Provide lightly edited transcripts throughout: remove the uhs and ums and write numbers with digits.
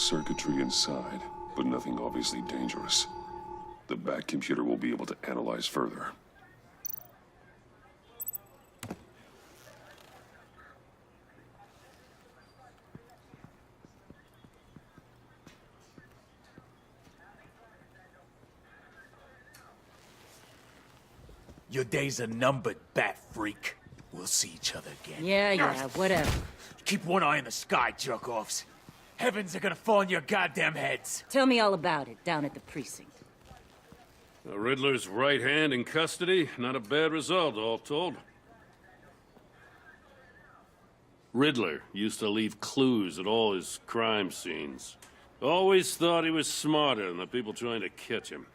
Circuitry inside, but nothing obviously dangerous. The Bat computer will be able to analyze further. Your days are numbered, Bat Freak. We'll see each other again. Yeah, whatever. Keep one eye in the sky, jerk-offs. Heavens are gonna fall on your goddamn heads. Tell me all about it down at the precinct. The Riddler's right hand in custody. Not a bad result, all told. Riddler used to leave clues at all his crime scenes. Always thought he was smarter than the people trying to catch him.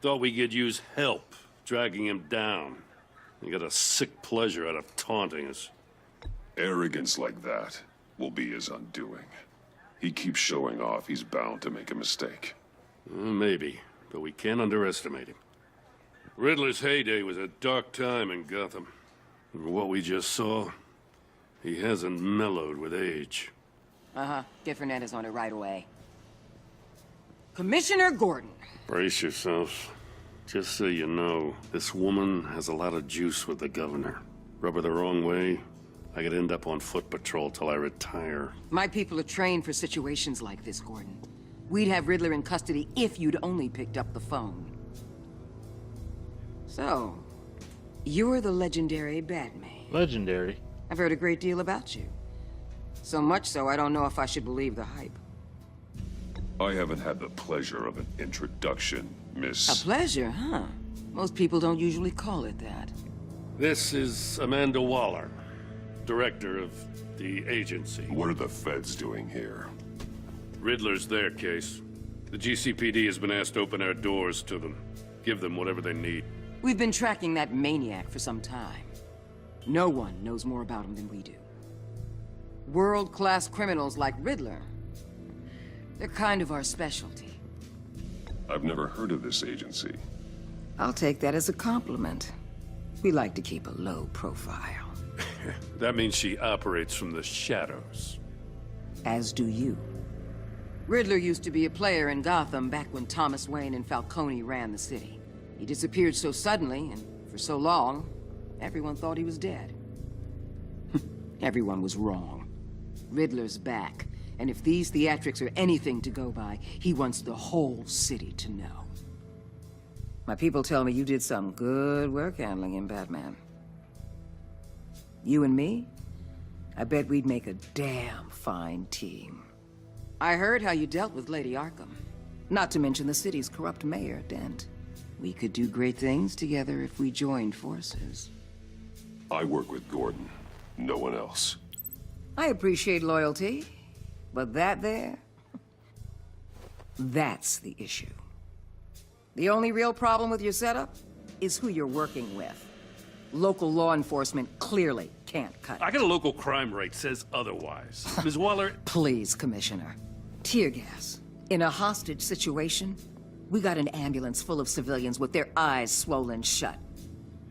Thought we could use help, dragging him down. He got a sick pleasure out of taunting us. Arrogance like that will be his undoing. He keeps showing off, he's bound to make a mistake. Maybe, but we can't underestimate him. Riddler's heyday was a dark time in Gotham. From what we just saw, he hasn't mellowed with age. Get Fernandez on it right away. Commissioner Gordon. Brace yourselves. Just so you know, this woman has a lot of juice with the governor. Rub her the wrong way, I could end up on foot patrol till I retire. My people are trained for situations like this, Gordon. We'd have Riddler in custody if you'd only picked up the phone. So, you're the legendary Batman. Legendary? I've heard a great deal about you. So much so, I don't know if I should believe the hype. I haven't had the pleasure of an introduction, Miss... A pleasure, huh? Most people don't usually call it that. This is Amanda Waller, director of the agency. What are the feds doing here? Riddler's their case. The GCPD has been asked to open our doors to them. Give them whatever they need. We've been tracking that maniac for some time. No one knows more about him than we do. World-class criminals like Riddler. They're kind of our specialty. I've never heard of this agency. I'll take that as a compliment. We like to keep a low profile. That means she operates from the shadows. As do you. Riddler used to be a player in Gotham back when Thomas Wayne and Falcone ran the city. He disappeared so suddenly and for so long, everyone thought he was dead. Everyone was wrong. Riddler's back, and if these theatrics are anything to go by, he wants the whole city to know. My people tell me you did some good work handling him, Batman. You and me? I bet we'd make a damn fine team. I heard how you dealt with Lady Arkham. Not to mention the city's corrupt mayor, Dent. We could do great things together if we joined forces. I work with Gordon, no one else. I appreciate loyalty, but that there, that's the issue. The only real problem with your setup is who you're working with. Local law enforcement clearly can't cut it. I got a local crime rate says otherwise. Ms. Waller... Please, Commissioner. Tear gas. In a hostage situation, we got an ambulance full of civilians with their eyes swollen shut.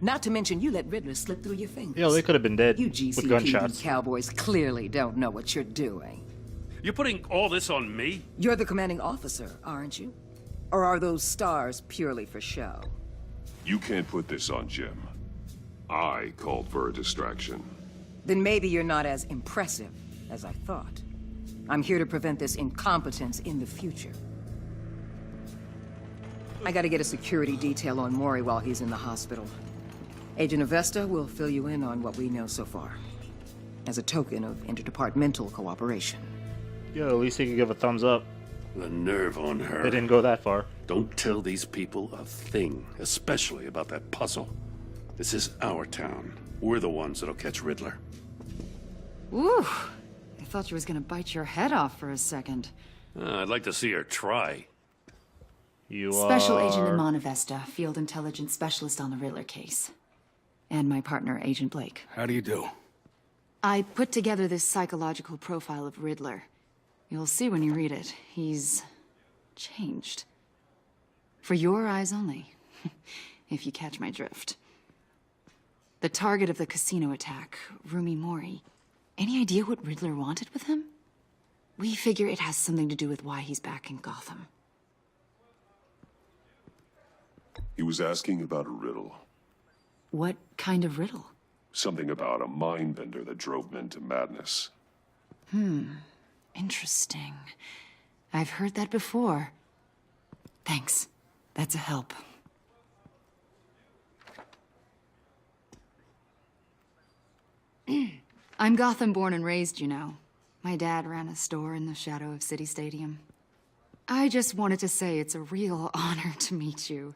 Not to mention you let Riddler slip through your fingers. Yeah, they could have been dead You with GCPD gunshots. cowboys clearly don't know what you're doing. You're putting all this on me? You're the commanding officer, aren't you? Or are those stars purely for show? You can't put this on Jim. I called for a distraction. Then maybe you're not as impressive as I thought. I'm here to prevent this incompetence in the future. I gotta get a security detail on Maury while he's in the hospital. Agent Avesta will fill you in on what we know so far, as a token of interdepartmental cooperation. Yo, at least he could give a thumbs up. The nerve on her. They didn't go that far. Don't tell these people a thing, especially about that puzzle. This is our town. We're the ones that'll catch Riddler. Ooh, I thought you was gonna bite your head off for a second. I'd like to see her try. You Special are... Agent Iman Avesta, Field Intelligence Specialist on the Riddler case. And my partner, Agent Blake. How do you do? I put together this psychological profile of Riddler. You'll see when you read it. He's... changed. For your eyes only, if you catch my drift. The target of the casino attack, Rumi Mori. Any idea what Riddler wanted with him? We figure it has something to do with why he's back in Gotham. He was asking about a riddle. What kind of riddle? Something about a mindbender that drove men to madness. Interesting. I've heard that before. Thanks. That's a help. I'm Gotham born and raised, you know. My dad ran a store in the shadow of City Stadium. I just wanted to say it's a real honor to meet you.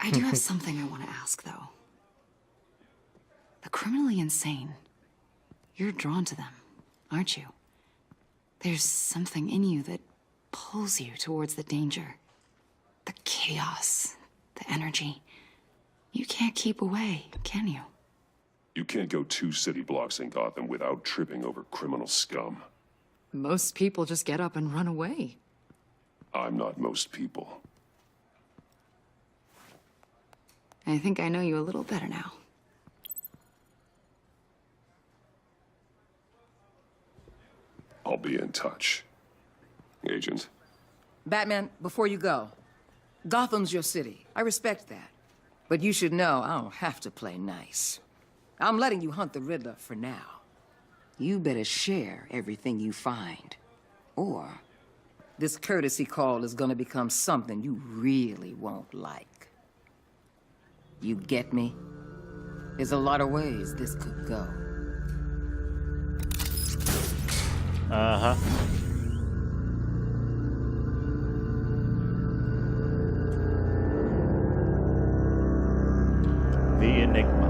I do have something I want to ask, though. The criminally insane. You're drawn to them, aren't you? There's something in you that pulls you towards the danger. The chaos, the energy. You can't keep away, can you? You can't go 2 city blocks in Gotham without tripping over criminal scum. Most people just get up and run away. I'm not most people. I think I know you a little better now. I'll be in touch. Agent. Batman, before you go, Gotham's your city. I respect that. But you should know I don't have to play nice. I'm letting you hunt the Riddler for now. You better share everything you find. Or this courtesy call is gonna become something you really won't like. You get me? There's a lot of ways this could go. Uh-huh. The Enigma.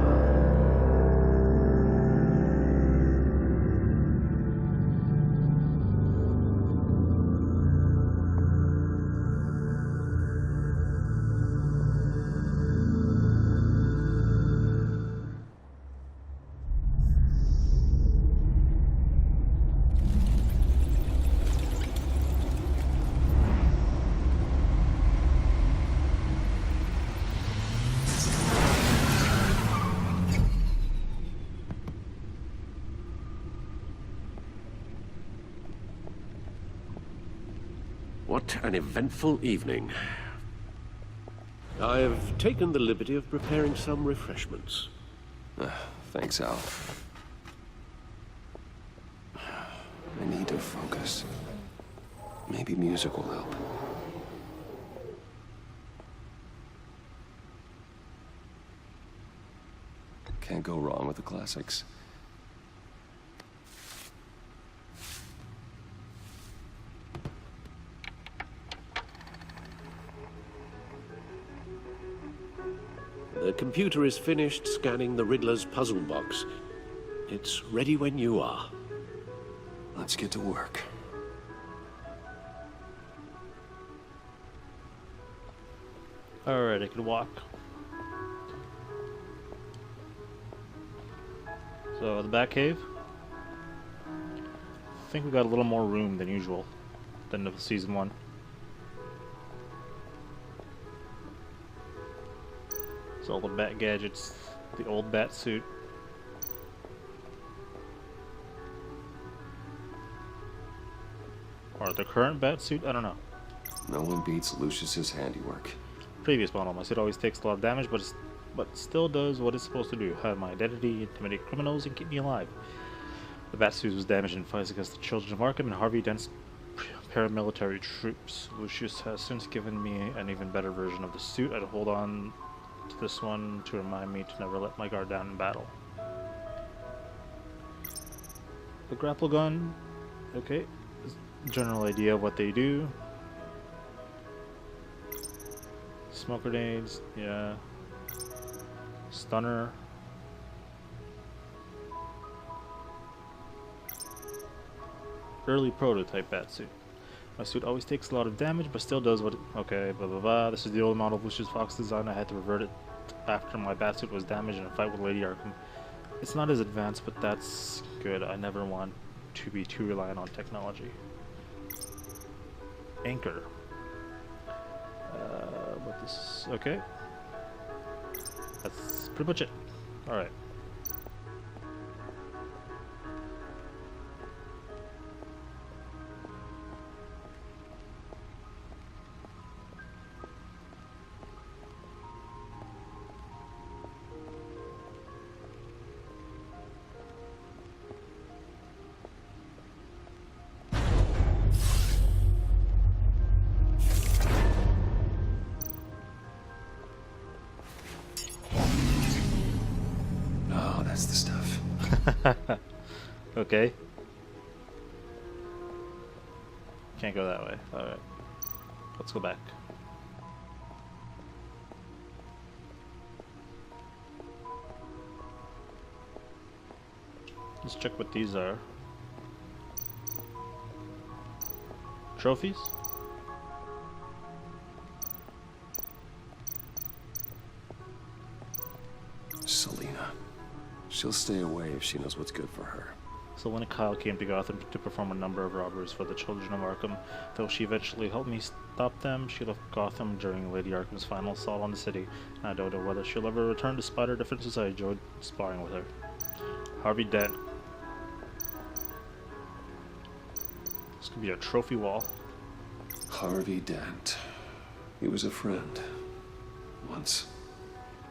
What an eventful evening. I've taken the liberty of preparing some refreshments. Thanks, Al. I need to focus. Maybe music will help. Can't go wrong with the classics. The computer is finished scanning the Riddler's puzzle box. It's ready when you are. Let's get to work. Alright, I can walk. So, the Batcave. I think we got a little more room than usual than the season 1. So all the bat gadgets, the old bat suit. Or the current bat suit, I don't know. No one beats Lucius's handiwork. Previous model, my suit always takes a lot of damage, but still does what it's supposed to do. Hide my identity, intimidate criminals, and keep me alive. The bat suit was damaged in fights against the children of Arkham and Harvey Dent's paramilitary troops. Lucius has since given me an even better version of the suit. I'd hold on to this one to remind me to never let my guard down in battle. The grapple gun, okay, general idea of what they do. Smoke grenades, yeah. Stunner. Early prototype batsuit. My suit always takes a lot of damage, but still does what it... Okay, blah blah blah. This is the old model of Lucius Fox design. I had to revert it after my batsuit was damaged in a fight with Lady Arkham. It's not as advanced, but that's good. I never want to be too reliant on technology. Anchor. But this... Okay. That's pretty much it. Alright. That's the stuff. Okay. Can't go that way. Alright. Let's go back. Let's check what these are. Trophies? Selena. She'll stay away if she knows what's good for her. Selena and Kyle came to Gotham to perform a number of robberies for the children of Arkham. Though she eventually helped me stop them, she left Gotham during Lady Arkham's final assault on the city, and I don't know whether she'll ever return despite her differences. I enjoyed sparring with her. Harvey Dent. This could be a trophy wall. Harvey Dent. He was a friend. Once.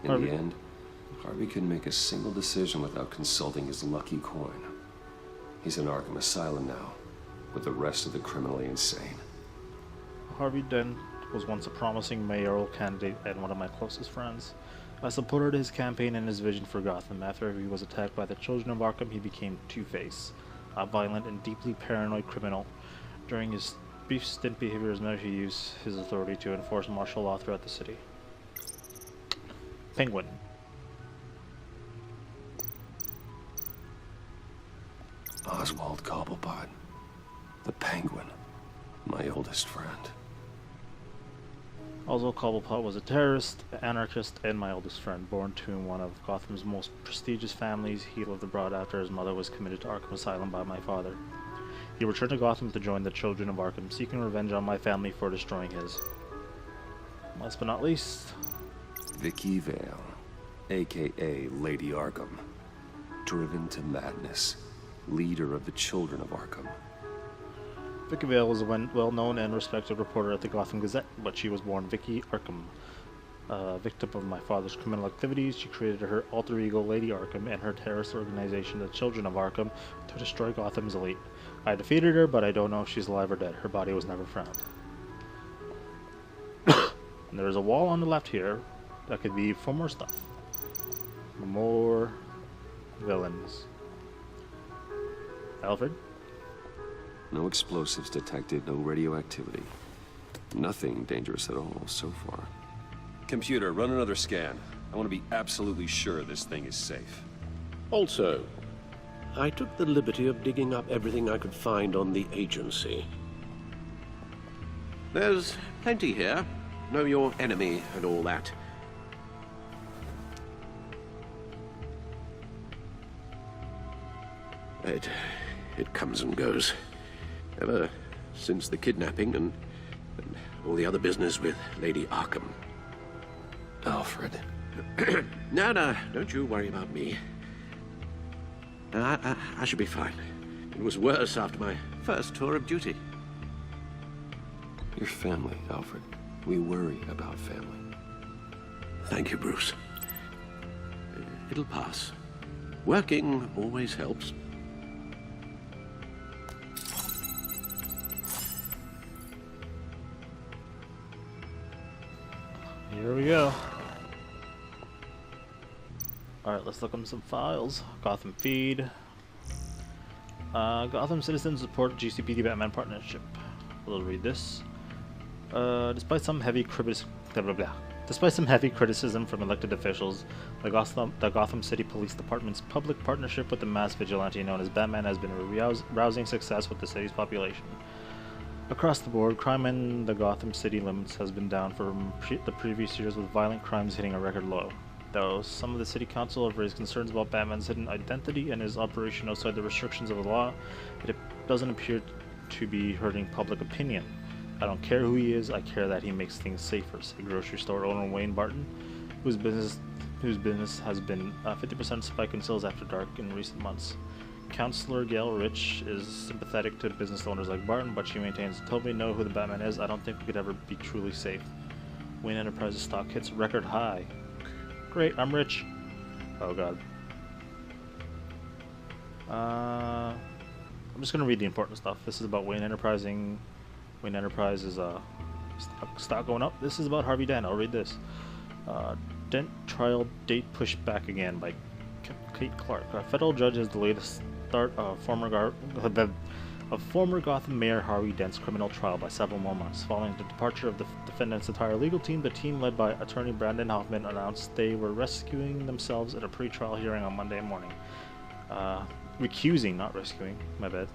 In Harvey. the end, Harvey couldn't make a single decision without consulting his lucky coin. He's in Arkham Asylum now, with the rest of the criminally insane. Harvey Dent was once a promising mayoral candidate and one of my closest friends. I supported his campaign and his vision for Gotham. After he was attacked by the children of Arkham, he became Two-Face, a violent and deeply paranoid criminal. During his brief stint behavior as mayor, he used his authority to enforce martial law throughout the city. Penguin. Oswald Cobblepot. The Penguin. My oldest friend. Oswald Cobblepot was a terrorist, anarchist, and my oldest friend. Born to one of Gotham's most prestigious families, he lived abroad after his mother was committed to Arkham Asylum by my father. He returned to Gotham to join the children of Arkham, seeking revenge on my family for destroying his. Last but not least, Vicky Vale, aka Lady Arkham. Driven to madness. Leader of the children of Arkham. Vicky Vale was a well-known and respected reporter at the Gotham Gazette, but she was born Vicky Arkham. Victim of my father's criminal activities, she created her alter ego Lady Arkham and her terrorist organization, the Children of Arkham, to destroy Gotham's elite. I defeated her, but I don't know if she's alive or dead. Her body was never found. And there's a wall on the left here that could be for more stuff. More villains. Alfred? No explosives detected, no radioactivity. Nothing dangerous at all so far. Computer, run another scan. I want to be absolutely sure this thing is safe. Also, I took the liberty of digging up everything I could find on the agency. There's plenty here. Know your enemy and all that. It comes and goes. Ever since the kidnapping and all the other business with Lady Arkham. Alfred. No, don't you worry about me. I should be fine. It was worse after my first tour of duty. Your family, Alfred. We worry about family. Thank you, Bruce. It'll pass. Working always helps. Here we go. Alright, let's look up some files. Gotham Feed. Gotham citizens support GCPD Batman partnership. We'll read this. Despite some heavy criticism from elected officials, the Gotham City Police Department's public partnership with the mass vigilante known as Batman has been a rousing success with the city's population. Across the board, crime in the Gotham City limits has been down from the previous years, with violent crimes hitting a record low. Though some of the city council have raised concerns about Batman's hidden identity and his operation outside the restrictions of the law, it doesn't appear to be hurting public opinion. I don't care who he is, I care that he makes things safer, said grocery store owner Wayne Barton, whose business has been a 50% spike in sales after dark in recent months. Councillor Gail Rich is sympathetic to business owners like Barton, but she maintains, "Until we know who the Batman is, I don't think we could ever be truly safe." Wayne Enterprises stock hits record high. Great, I'm rich. Oh god. I'm just gonna read the important stuff. This is about Wayne Enterprising. Wayne Enterprises stock going up. This is about Harvey Dent. I'll read this. Dent trial date pushed back again by Kate Clark. A federal judge has delayed the start of former Gotham Mayor Harvey Dent's criminal trial by several more months. Following the departure of the defendant's entire legal team, the team led by attorney Brandon Hoffman announced they were rescuing themselves at a pre-trial hearing on Monday morning. Recusing, not rescuing, my bad.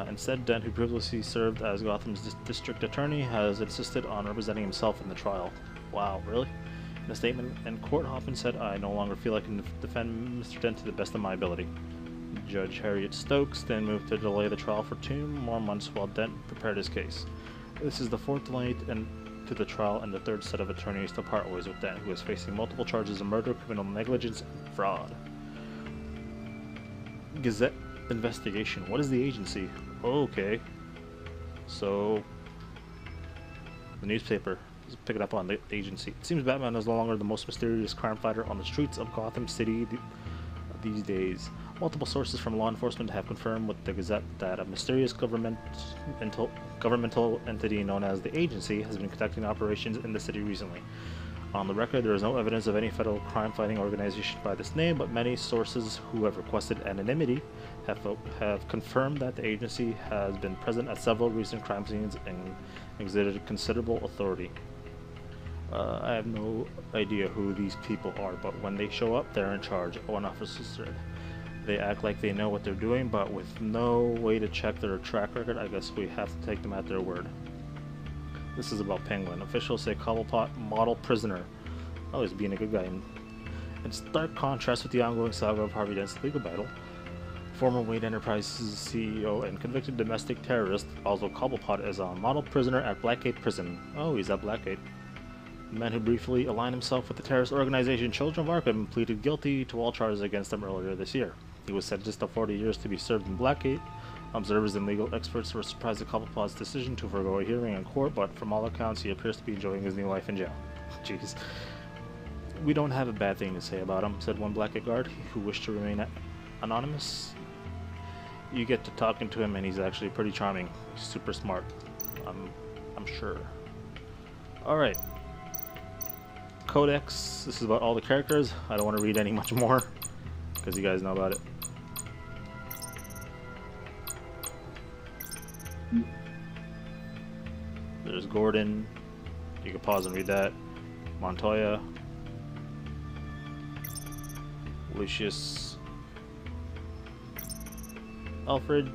Instead, Dent, who previously served as Gotham's district attorney, has insisted on representing himself in the trial. Wow, really? In a statement in court, Hoffman said, "I no longer feel I can defend Mr. Dent to the best of my ability." Judge Harriet Stokes then moved to delay the trial for 2 more months while Dent prepared his case. This is the 4th delay to the trial and the 3rd set of attorneys to part ways with Dent, who is facing multiple charges of murder, criminal negligence, and fraud. Gazette investigation. What is the agency? Okay. So, the newspaper is picking up on the agency. It seems Batman is no longer the most mysterious crime fighter on the streets of Gotham City these days. Multiple sources from law enforcement have confirmed with the Gazette that a mysterious governmental entity known as the Agency has been conducting operations in the city recently. On the record, there is no evidence of any federal crime-fighting organization by this name, but many sources who have requested anonymity have confirmed that the agency has been present at several recent crime scenes and exerted considerable authority. I have no idea who these people are, but when they show up, they're in charge, one officer said. They act like they know what they're doing, but with no way to check their track record, I guess we have to take them at their word. This is about Penguin. Officials say Cobblepot model prisoner. Oh, he's being a good guy. In stark contrast with the ongoing saga of Harvey Dent's legal battle, former Wayne Enterprises CEO and convicted domestic terrorist, Oswald Cobblepot, is a model prisoner at Blackgate Prison. Oh, he's at Blackgate. The man who briefly aligned himself with the terrorist organization Children of Arkham pleaded guilty to all charges against him earlier this year. He was sentenced to 40 years to be served in Blackgate. Observers and legal experts were surprised at Cobblepot's decision to forego a hearing in court, but from all accounts, he appears to be enjoying his new life in jail. Jeez. "We don't have a bad thing to say about him," said one Blackgate guard who wished to remain anonymous. "You get to talking to him, and he's actually pretty charming. He's super smart. I'm sure." All right. Codex. This is about all the characters. I don't want to read any much more because you guys know about it. There's Gordon. You can pause and read that. Montoya. Lucius. Alfred.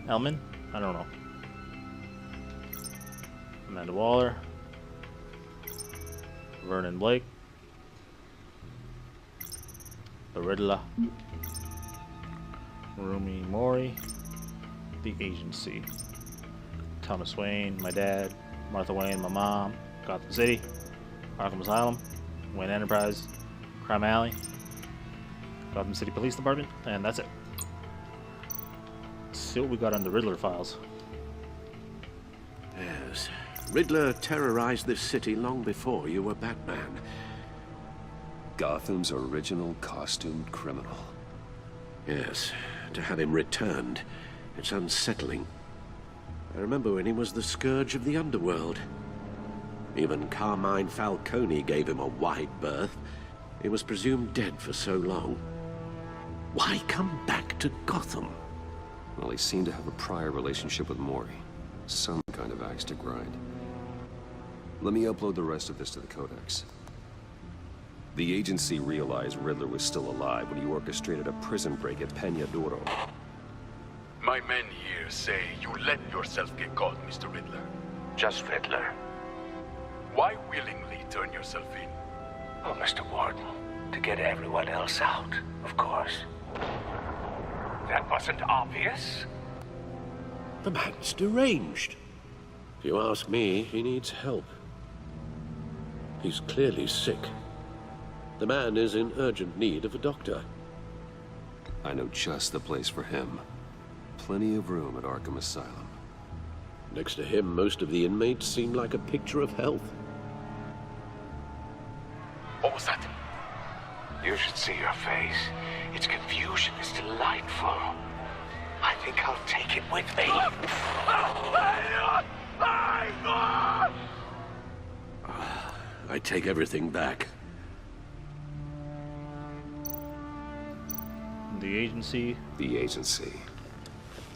Elman? I don't know. Amanda Waller. Vernon Blake. The Riddler. Rumi Mori. The Agency. Thomas Wayne, my dad. Martha Wayne, my mom. Gotham City. Arkham Asylum. Wayne Enterprise. Crime Alley. Gotham City Police Department. And that's it. Let's see what we got on the Riddler files. Yes. Riddler terrorized this city long before you were Batman. Gotham's original costumed criminal. Yes. To have him returned, it's unsettling. I remember when he was the scourge of the underworld. Even Carmine Falcone gave him a wide berth. He was presumed dead for so long. Why come back to Gotham? Well, he seemed to have a prior relationship with Mori. Some kind of axe to grind. Let me upload the rest of this to the Codex. The agency realized Riddler was still alive when he orchestrated a prison break at Peña Duro. My men here say you let yourself get caught, Mr. Riddler. Just Riddler. Why willingly turn yourself in? Oh, Mr. Warden, to get everyone else out, of course. That wasn't obvious. The man's deranged. If you ask me, he needs help. He's clearly sick. The man is in urgent need of a doctor. I know just the place for him. Plenty of room at Arkham Asylum. Next to him, most of the inmates seem like a picture of health. What was that? You should see your face. Its confusion is delightful. I think I'll take it with me. I take everything back. The agency. The agency.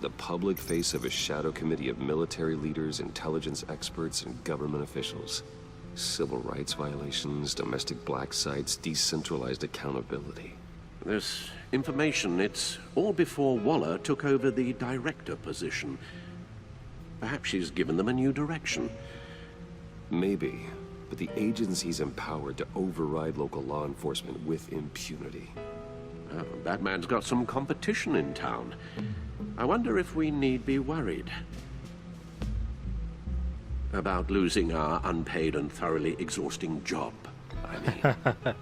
The public face of a shadow committee of military leaders, intelligence experts, and government officials. Civil rights violations, domestic black sites, decentralized accountability. This information, it's all before Waller took over the director position. Perhaps she's given them a new direction. Maybe, but the agency's empowered to override local law enforcement with impunity. Oh, Batman's got some competition in town. I wonder if we need be worried about losing our unpaid and thoroughly exhausting job. I mean,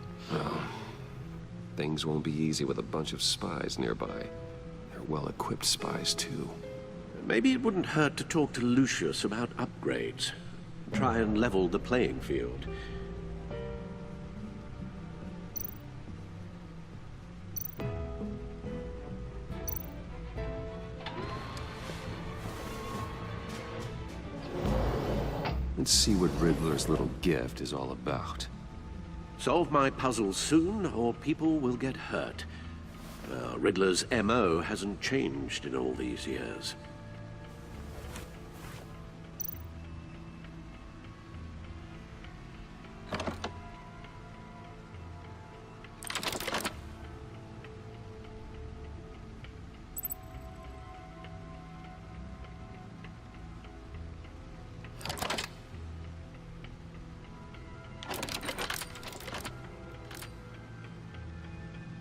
things won't be easy with a bunch of spies nearby. They're well-equipped spies, too. Maybe it wouldn't hurt to talk to Lucius about upgrades. Try and level the playing field. Let's see what Riddler's little gift is all about. Solve my puzzles soon, or people will get hurt. Riddler's MO hasn't changed in all these years.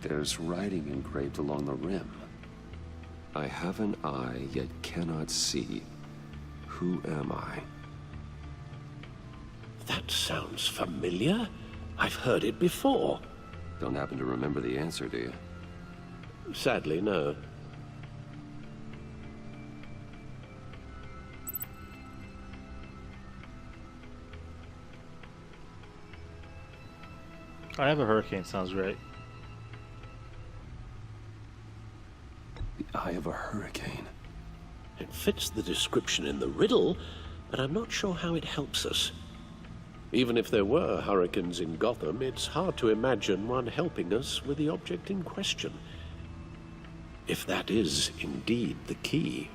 There's writing engraved along the rim. I have an eye, yet cannot see. Who am I? That sounds familiar. I've heard it before. Don't happen to remember the answer, do you? Sadly, no. I have a hurricane, sounds great. The eye of a hurricane. It fits the description in the riddle, but I'm not sure how it helps us. Even if there were hurricanes in Gotham, it's hard to imagine one helping us with the object in question. If that is indeed the key.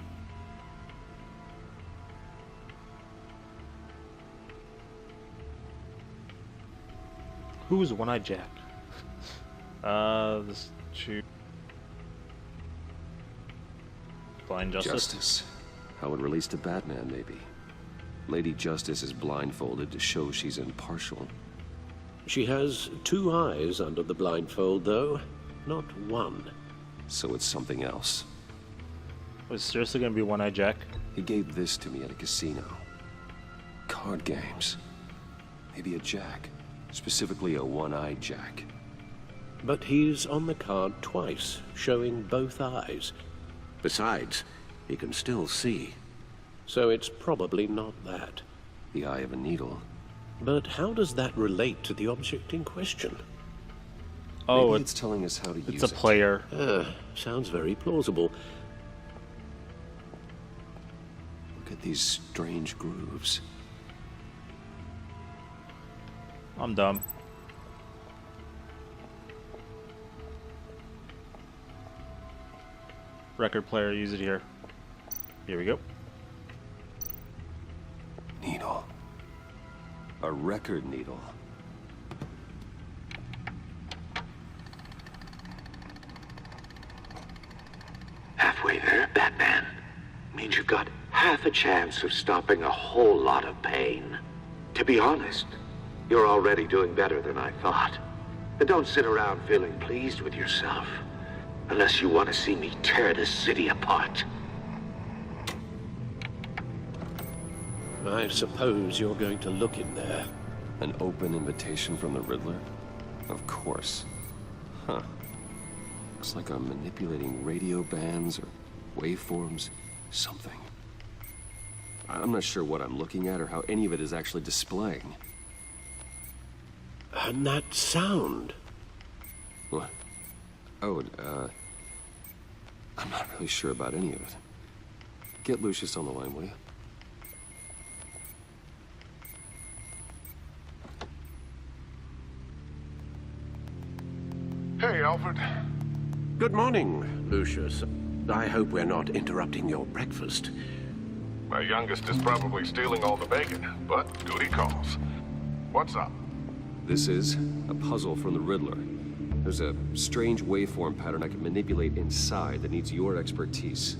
Who's One-Eyed Jack? This two. Blind Justice? Justice. How it relates to Batman, maybe. Lady Justice is blindfolded to show she's impartial. She has two eyes under the blindfold, though, not one. So it's something else. Was it seriously gonna be One-Eyed Jack? He gave this to me at a casino. Card games. Maybe a jack. Specifically a one-eyed jack. But he's on the card twice, showing both eyes. Besides, he can still see. So it's probably not that. The eye of a needle. But how does that relate to the object in question? Oh, Maybe it's telling us how to use it. It's a player. Sounds very plausible. Look at these strange grooves. I'm dumb. Record player, use it here. Here we go. Needle. A record needle. Halfway there, Batman. Means you've got half a chance of stopping a whole lot of pain. To be honest, you're already doing better than I thought. And don't sit around feeling pleased with yourself. Unless you want to see me tear this city apart. I suppose you're going to look in there. An open invitation from the Riddler? Of course. Huh. Looks like I'm manipulating radio bands or waveforms. Something. I'm not sure what I'm looking at or how any of it is actually displaying. And that sound. What? Oh, I'm not really sure about any of it. Get Lucius on the line, will you? Alfred. Good morning, Lucius. I hope we're not interrupting your breakfast. My youngest is probably stealing all the bacon, but duty calls. What's up? This is a puzzle from the Riddler. There's a strange waveform pattern I can manipulate inside that needs your expertise.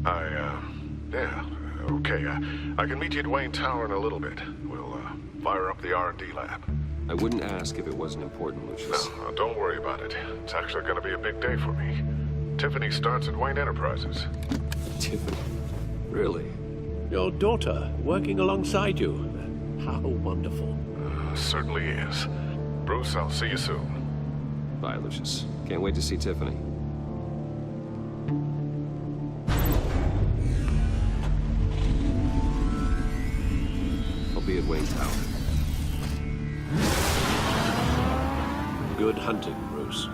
Yeah, okay. I can meet you at Wayne Tower in a little bit. We'll, fire up the R&D lab. I wouldn't ask if it wasn't important, Lucius. No, don't worry about it. It's actually gonna be a big day for me. Tiffany starts at Wayne Enterprises. Tiffany? Really? Your daughter working alongside you. How wonderful. Certainly is. Bruce, I'll see you soon. Bye, Lucius. Can't wait to see Tiffany. I'll be at Wayne Tower. Good hunting, Bruce.